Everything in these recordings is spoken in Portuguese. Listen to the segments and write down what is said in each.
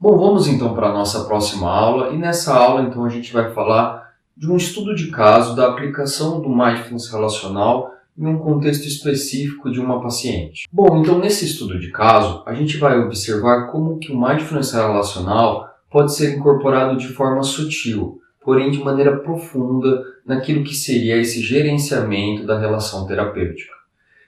Bom, vamos então para a nossa próxima aula e nessa aula então a gente vai falar de um estudo de caso da aplicação do Mindfulness relacional em um contexto específico de uma paciente. Bom, então nesse estudo de caso a gente vai observar como que o Mindfulness relacional pode ser incorporado de forma sutil, porém de maneira profunda naquilo que seria esse gerenciamento da relação terapêutica.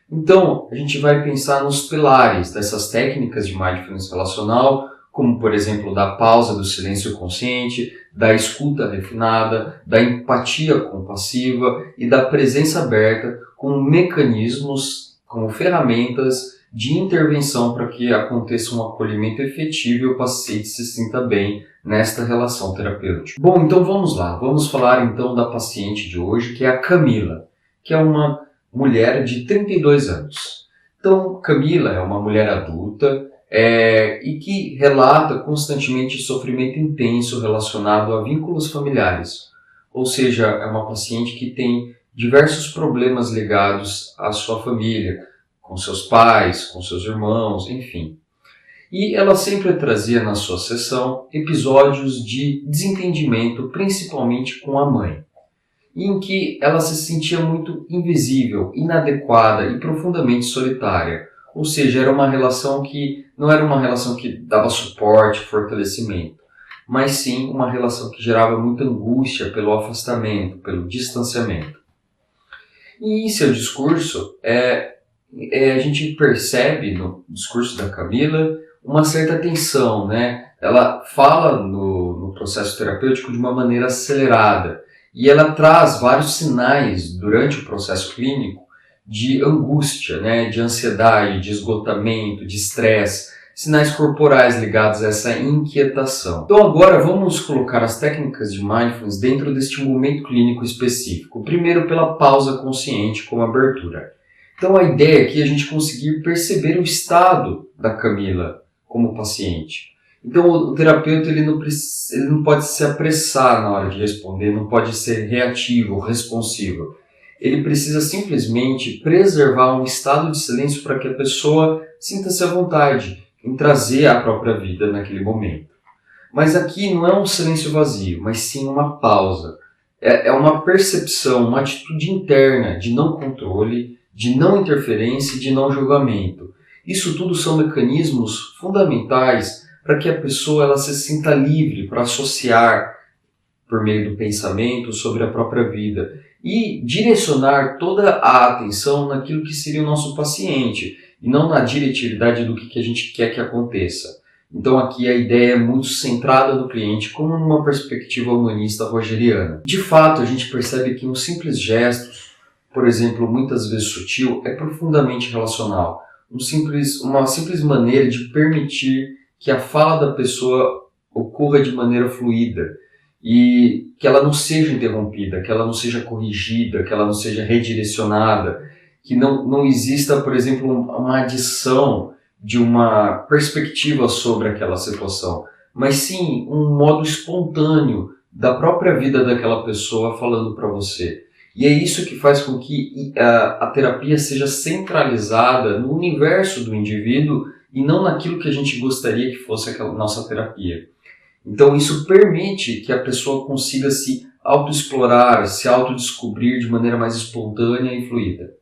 Então, a gente vai pensar nos pilares dessas técnicas de Mindfulness relacional, como, por exemplo, da pausa do silêncio consciente, da escuta refinada, da empatia compassiva e da presença aberta como mecanismos, como ferramentas de intervenção para que aconteça um acolhimento efetivo e o paciente se sinta bem nesta relação terapêutica. Bom, então vamos lá. Vamos falar então da paciente de hoje, que é a Camila, que é uma mulher de 32 anos. Então, Camila é uma mulher adulta, e que relata constantemente sofrimento intenso relacionado a vínculos familiares. Ou seja, é uma paciente que tem diversos problemas ligados à sua família, com seus pais, com seus irmãos, enfim. E ela sempre trazia na sua sessão episódios de desentendimento, principalmente com a mãe, em que ela se sentia muito invisível, inadequada e profundamente solitária. Ou seja, era uma relação que não era uma relação que dava suporte, fortalecimento, mas sim uma relação que gerava muita angústia pelo afastamento, pelo distanciamento. E em seu discurso, a gente percebe no discurso da Camila uma certa tensão, né? Ela fala no processo terapêutico de uma maneira acelerada e ela traz vários sinais durante o processo clínico de angústia, né, de ansiedade, de esgotamento, de estresse, sinais corporais ligados a essa inquietação. Então agora vamos colocar as técnicas de Mindfulness dentro deste momento clínico específico. Primeiro pela pausa consciente como abertura. Então a ideia aqui é a gente conseguir perceber o estado da Camila como paciente. Então o terapeuta ele não pode se apressar na hora de responder, não pode ser reativo, responsivo. Ele precisa simplesmente preservar um estado de silêncio para que a pessoa sinta-se à vontade em trazer a própria vida naquele momento. Mas aqui não é um silêncio vazio, mas sim uma pausa. É uma percepção, uma atitude interna de não controle, de não interferência e de não julgamento. Isso tudo são mecanismos fundamentais para que a pessoa ela se sinta livre para associar por meio do pensamento sobre a própria vida e direcionar toda a atenção naquilo que seria o nosso paciente e não na diretividade do que a gente quer que aconteça. Então aqui a ideia é muito centrada no cliente como numa perspectiva humanista rogeriana. De fato, a gente percebe que um simples gesto, por exemplo, muitas vezes sutil, é profundamente relacional. Uma simples maneira de permitir que a fala da pessoa ocorra de maneira fluida e que ela não seja interrompida, que ela não seja corrigida, que ela não seja redirecionada, que não exista, por exemplo, uma adição de uma perspectiva sobre aquela situação, mas sim um modo espontâneo da própria vida daquela pessoa falando para você. E é isso que faz com que a terapia seja centralizada no universo do indivíduo e não naquilo que a gente gostaria que fosse aquela nossa terapia. Então isso permite que a pessoa consiga se autoexplorar, se autodescobrir de maneira mais espontânea e fluida.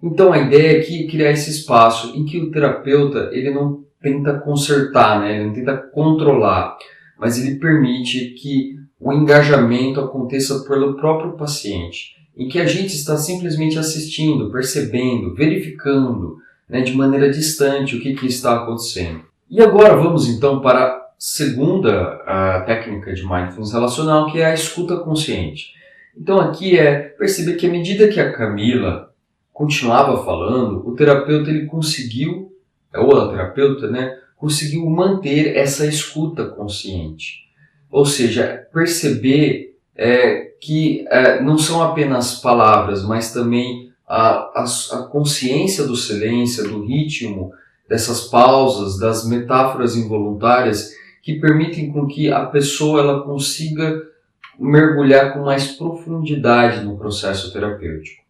Então a ideia aqui é criar esse espaço em que o terapeuta ele não tenta consertar, né? Ele não tenta controlar, mas ele permite que o engajamento aconteça pelo próprio paciente, em que a gente está simplesmente assistindo, percebendo, verificando, né, de maneira distante o que está acontecendo. E agora vamos então para a segunda técnica de Mindfulness relacional, que é a escuta consciente. Então aqui é perceber que à medida que a Camila continuava falando, o terapeuta ele conseguiu, ou a terapeuta, né, conseguiu manter essa escuta consciente. Ou seja, perceber que não são apenas palavras, mas também a consciência do silêncio, do ritmo, dessas pausas, das metáforas involuntárias que permitem com que a pessoa ela consiga mergulhar com mais profundidade no processo terapêutico.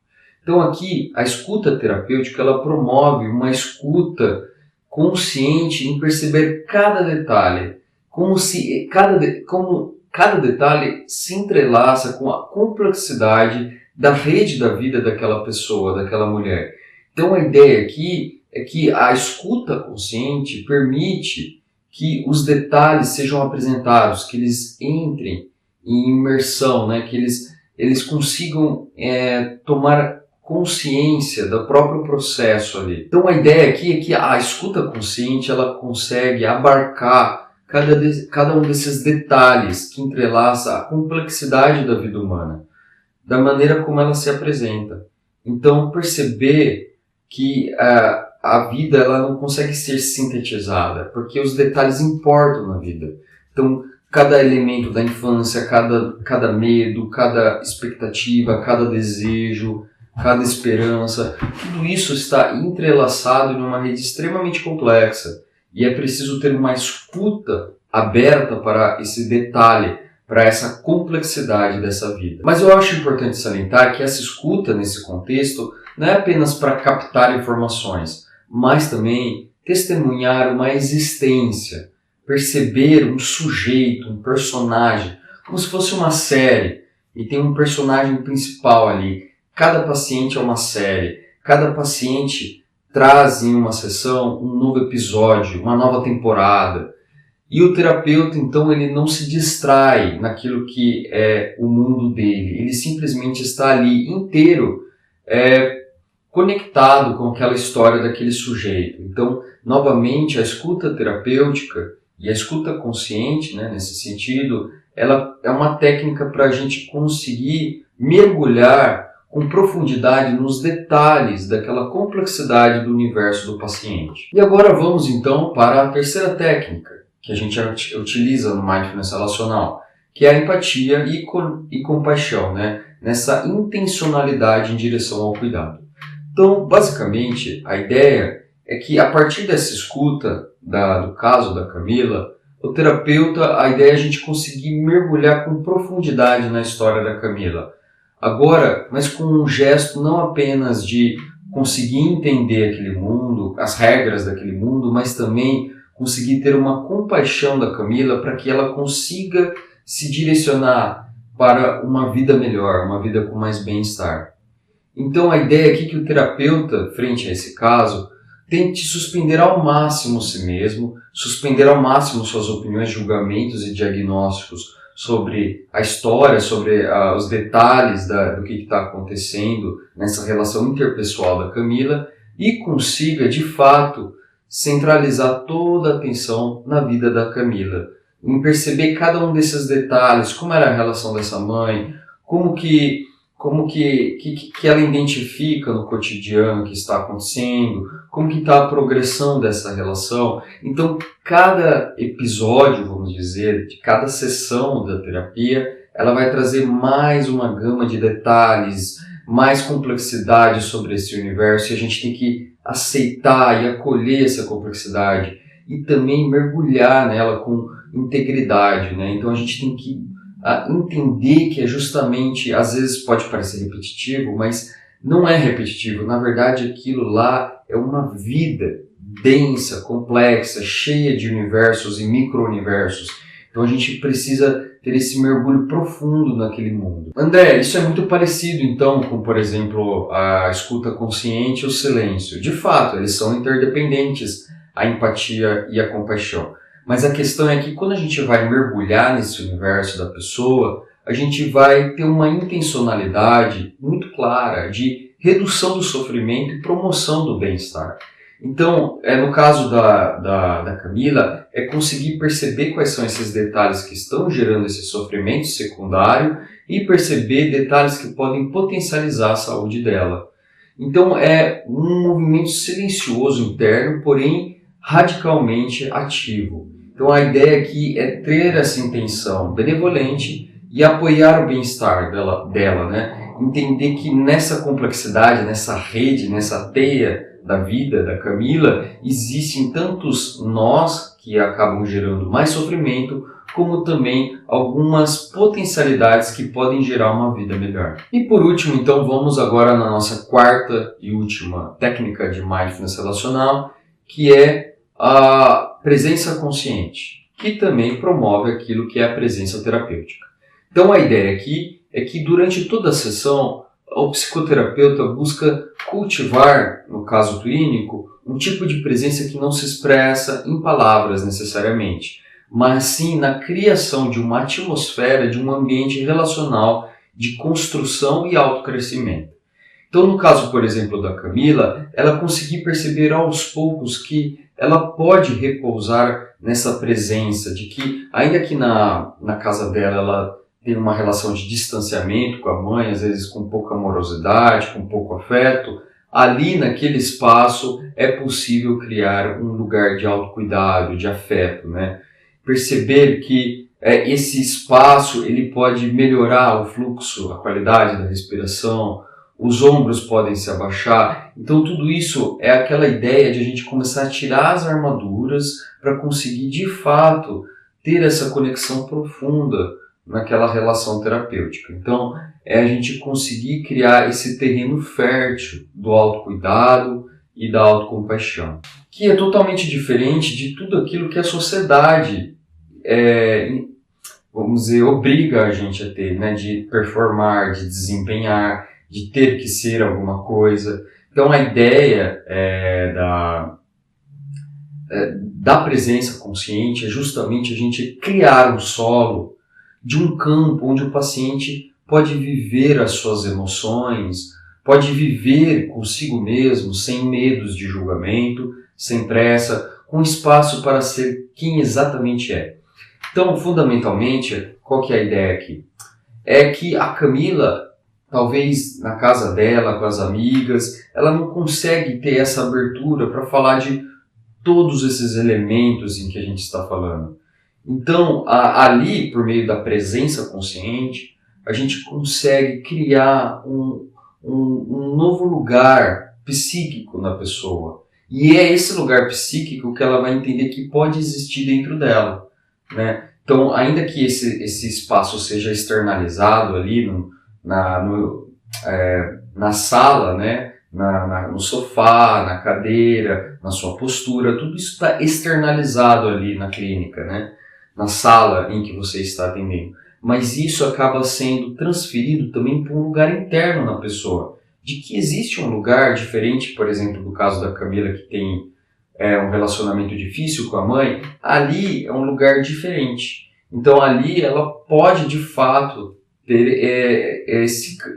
Então aqui, a escuta terapêutica ela promove uma escuta consciente em perceber cada detalhe, como se cada detalhe se entrelaça com a complexidade da rede da vida daquela pessoa, daquela mulher. Então a ideia aqui é que a escuta consciente permite que os detalhes sejam apresentados, que eles entrem em imersão, né? Que eles consigam tomar consciência do próprio processo ali. Então a ideia aqui é que a escuta consciente ela consegue abarcar cada um desses detalhes que entrelaça a complexidade da vida humana, da maneira como ela se apresenta. Então perceber que a vida ela não consegue ser sintetizada, porque os detalhes importam na vida. Então cada elemento da infância, cada medo, cada expectativa, cada desejo, cada esperança, tudo isso está entrelaçado em uma rede extremamente complexa e é preciso ter uma escuta aberta para esse detalhe, para essa complexidade dessa vida. Mas eu acho importante salientar que essa escuta nesse contexto não é apenas para captar informações, mas também testemunhar uma existência, perceber um sujeito, um personagem, como se fosse uma série e tem um personagem principal ali. Cada paciente é uma série, cada paciente traz em uma sessão um novo episódio, uma nova temporada. E o terapeuta, então, ele não se distrai naquilo que é o mundo dele, ele simplesmente está ali inteiro, conectado com aquela história daquele sujeito. Então, novamente, a escuta terapêutica e a escuta consciente, né, nesse sentido, ela é uma técnica para a gente conseguir mergulhar com profundidade nos detalhes daquela complexidade do universo do paciente. E agora vamos então para a terceira técnica que a gente utiliza no Mindfulness Relacional, que é a empatia e compaixão, né? Nessa intencionalidade em direção ao cuidado. Então, basicamente, a ideia é que a partir dessa escuta do caso da Camila, o terapeuta, a ideia é a gente conseguir mergulhar com profundidade na história da Camila. Agora, mas com um gesto não apenas de conseguir entender aquele mundo, as regras daquele mundo, mas também conseguir ter uma compaixão da Camila para que ela consiga se direcionar para uma vida melhor, uma vida com mais bem-estar. Então a ideia aqui é que o terapeuta, frente a esse caso, tente suspender ao máximo si mesmo, suspender ao máximo suas opiniões, julgamentos e diagnósticos sobre a história, sobre os detalhes do que está acontecendo nessa relação interpessoal da Camila e consiga, de fato, centralizar toda a atenção na vida da Camila, em perceber cada um desses detalhes, como era a relação dessa mãe, como que ela identifica no cotidiano que está acontecendo, como que está a progressão dessa relação. Então, cada episódio, vamos dizer, de cada sessão da terapia, ela vai trazer mais uma gama de detalhes, mais complexidade sobre esse universo, e a gente tem que aceitar e acolher essa complexidade e também mergulhar nela com integridade, né? Então a gente tem que entender que é justamente, às vezes pode parecer repetitivo, mas não é repetitivo. Na verdade, aquilo lá é uma vida densa, complexa, cheia de universos e micro-universos. Então a gente precisa ter esse mergulho profundo naquele mundo. André, isso é muito parecido então com, por exemplo, a escuta consciente e o silêncio. De fato, eles são interdependentes, a empatia e a compaixão. Mas a questão é que quando a gente vai mergulhar nesse universo da pessoa, a gente vai ter uma intencionalidade muito clara de redução do sofrimento e promoção do bem-estar. Então, no caso da Camila, é conseguir perceber quais são esses detalhes que estão gerando esse sofrimento secundário e perceber detalhes que podem potencializar a saúde dela. Então, é um movimento silencioso interno, porém radicalmente ativo. Então, a ideia aqui é ter essa intenção benevolente e apoiar o bem-estar dela, né? Entender que nessa complexidade, nessa rede, nessa teia da vida da Camila, existem tantos nós que acabam gerando mais sofrimento, como também algumas potencialidades que podem gerar uma vida melhor. E por último, então, vamos agora na nossa quarta e última técnica de Mindfulness Relacional, que é a presença consciente, que também promove aquilo que é a presença terapêutica. Então a ideia aqui é que durante toda a sessão, o psicoterapeuta busca cultivar, no caso clínico, um tipo de presença que não se expressa em palavras necessariamente, mas sim na criação de uma atmosfera, de um ambiente relacional de construção e autocrescimento. Então, no caso, por exemplo, da Camila, ela conseguiu perceber aos poucos que ela pode repousar nessa presença, de que, ainda que na casa dela ela tem uma relação de distanciamento com a mãe, às vezes com pouca amorosidade, com pouco afeto, ali naquele espaço é possível criar um lugar de autocuidado, de afeto, né? Perceber que esse espaço ele pode melhorar o fluxo, a qualidade da respiração, os ombros podem se abaixar. Então tudo isso é aquela ideia de a gente começar a tirar as armaduras para conseguir de fato ter essa conexão profunda naquela relação terapêutica. Então é a gente conseguir criar esse terreno fértil do autocuidado e da autocompaixão, que é totalmente diferente de tudo aquilo que a sociedade vamos dizer, obriga a gente a ter, né? De performar, de desempenhar, de ter que ser alguma coisa. Então a ideia da presença consciente é justamente a gente criar um solo de um campo onde o paciente pode viver as suas emoções, pode viver consigo mesmo, sem medos de julgamento, sem pressa, com espaço para ser quem exatamente é. Então, fundamentalmente, qual que é a ideia aqui? É que a Camila, talvez na casa dela, com as amigas, ela não consegue ter essa abertura para falar de todos esses elementos em que a gente está falando. Então, ali, por meio da presença consciente, a gente consegue criar um novo lugar psíquico na pessoa. E é esse lugar psíquico que ela vai entender que pode existir dentro dela, né? Então, ainda que esse espaço seja externalizado ali na sala, né? No sofá, na cadeira, na sua postura, tudo isso está externalizado ali na clínica, né? Na sala em que você está atendendo. Mas isso acaba sendo transferido também para um lugar interno na pessoa, de que existe um lugar diferente, por exemplo, do caso da Camila, que tem um relacionamento difícil com a mãe, ali é um lugar diferente. Então ali ela pode de fato ter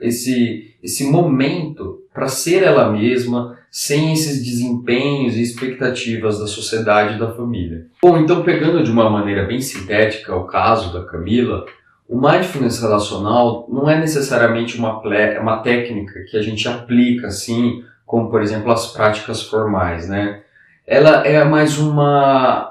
esse momento para ser ela mesma, sem esses desempenhos e expectativas da sociedade e da família. Bom, então pegando de uma maneira bem sintética o caso da Camila, o mindfulness relacional não é necessariamente uma técnica que a gente aplica assim, como por exemplo as práticas formais, né? Ela é mais uma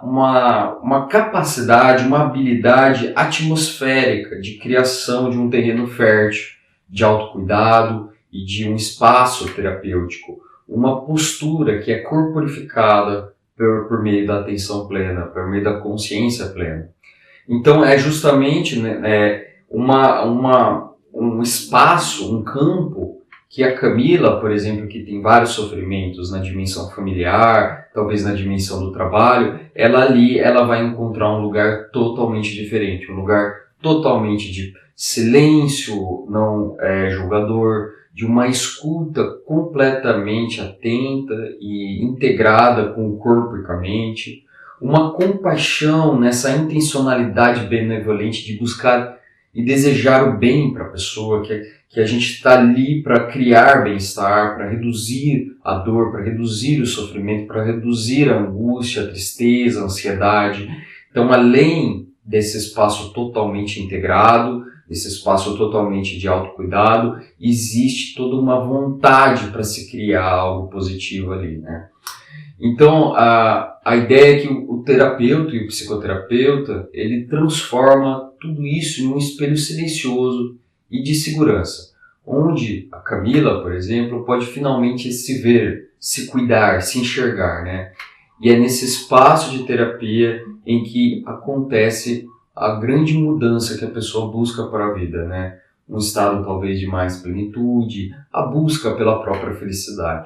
capacidade, uma habilidade atmosférica de criação de um terreno fértil, de autocuidado e de um espaço terapêutico. Uma postura que é corporificada por meio da atenção plena, por meio da consciência plena. Então é justamente, né, um espaço, um campo que a Camila, por exemplo, que tem vários sofrimentos na dimensão familiar, talvez na dimensão do trabalho, ela vai encontrar um lugar totalmente diferente, um lugar totalmente de silêncio, não julgador, de uma escuta completamente atenta e integrada com o corpo e com a mente, uma compaixão nessa intencionalidade benevolente de buscar e desejar o bem para a pessoa, que a gente está ali para criar bem-estar, para reduzir a dor, para reduzir o sofrimento, para reduzir a angústia, a tristeza, a ansiedade. Então, além desse espaço totalmente integrado, desse espaço totalmente de autocuidado, existe toda uma vontade para se criar algo positivo ali, né? Então, a ideia é que o terapeuta e o psicoterapeuta, ele transforma tudo isso em um espelho silencioso e de segurança, onde a Camila, por exemplo, pode finalmente se ver, se cuidar, se enxergar, né? E é nesse espaço de terapia em que acontece a grande mudança que a pessoa busca para a vida, né? Um estado talvez de mais plenitude, a busca pela própria felicidade.